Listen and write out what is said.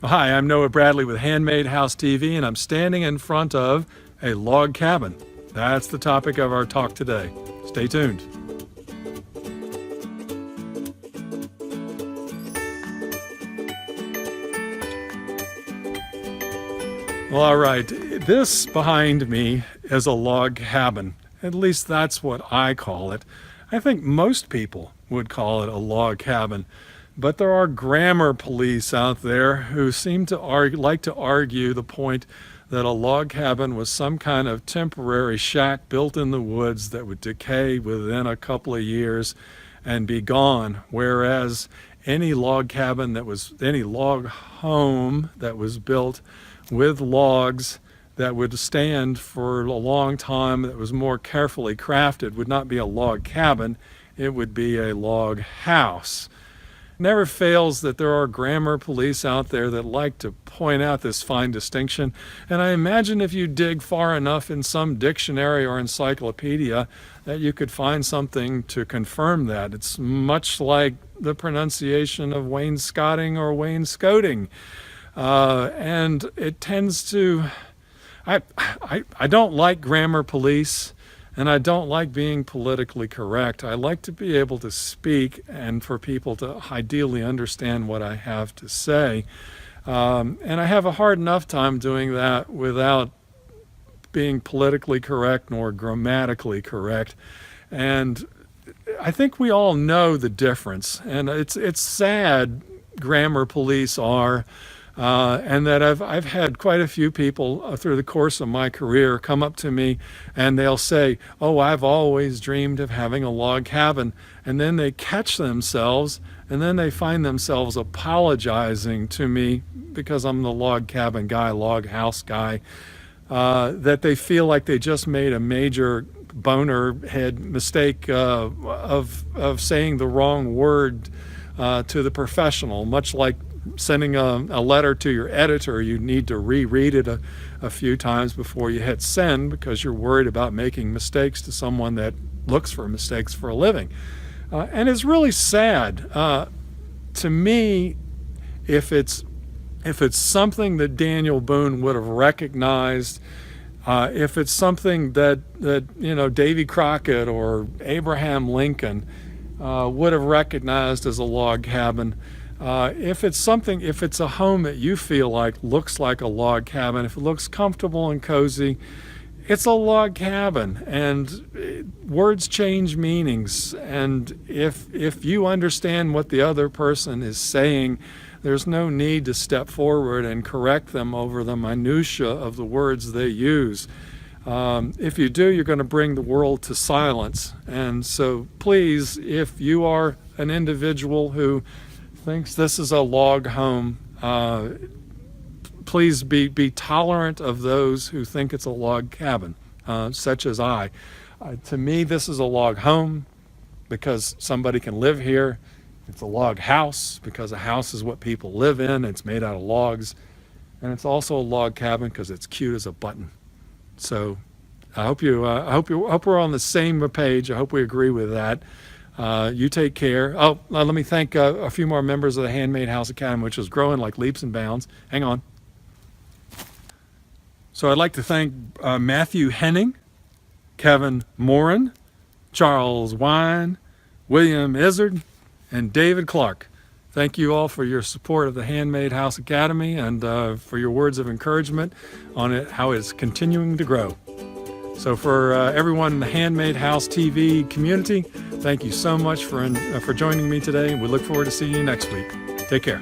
Hi, I'm Noah Bradley with Handmade House TV, and I'm standing in front of a log cabin. That's the topic of our talk today. Stay tuned. Well, all right, this behind me is a log cabin. At least that's what I call it. I think most people would call it a log cabin. But there are grammar police out there who seem to like to argue the point that a log cabin was some kind of temporary shack built in the woods that would decay within a couple of years and be gone, whereas any log cabin any log home that was built with logs that would stand for a long time, that was more carefully crafted, would not be a log cabin, it would be a log house. Never fails that there are grammar police out there that like to point out this fine distinction. And I imagine if you dig far enough in some dictionary or encyclopedia that you could find something to confirm that. It's much like the pronunciation of wainscoting or wainscoting. And it tends to, I don't like grammar police. And I don't like being politically correct. I like to be able to speak and for people to ideally understand what I have to say. And I have a hard enough time doing that without being politically correct nor grammatically correct. And I think we all know the difference. And it's sad, grammar police are. And that I've had quite a few people through the course of my career come up to me and they'll say, "Oh, I've always dreamed of having a log cabin." And then they catch themselves and then they find themselves apologizing to me because I'm the log cabin guy, log house guy, that they feel like they just made a major boner head mistake of saying the wrong word to the professional, much like sending a letter to your editor. You need to reread it a few times before you hit send because you're worried about making mistakes to someone that looks for mistakes for a living. And it's really sad. To me, if it's something that Daniel Boone would have recognized, if it's something that Davy Crockett or Abraham Lincoln would have recognized as a log cabin, if it's a home that you feel like looks like a log cabin, if it looks comfortable and cozy, it's a log cabin. And words change meanings. And if you understand what the other person is saying, there's no need to step forward and correct them over the minutia of the words they use. If you do, you're going to bring the world to silence. And so please, if you are an individual who thinks this is a log home, please be tolerant of those who think it's a log cabin, such as I. To me, this is a log home because somebody can live here. It's a log house because a house is what people live in. It's made out of logs. And it's also a log cabin because it's cute as a button. So I hope we're on the same page. I hope we agree with that. You take care. Oh, let me thank a few more members of the Handmade House Academy, which is growing like leaps and bounds. Hang on. So I'd like to thank Matthew Henning, Kevin Morin, Charles Wine, William Izzard, and David Clark. Thank you all for your support of the Handmade House Academy and for your words of encouragement on how it's continuing to grow. So for everyone in the Handmade House TV community, thank you so much for joining me today. We look forward to seeing you next week. Take care.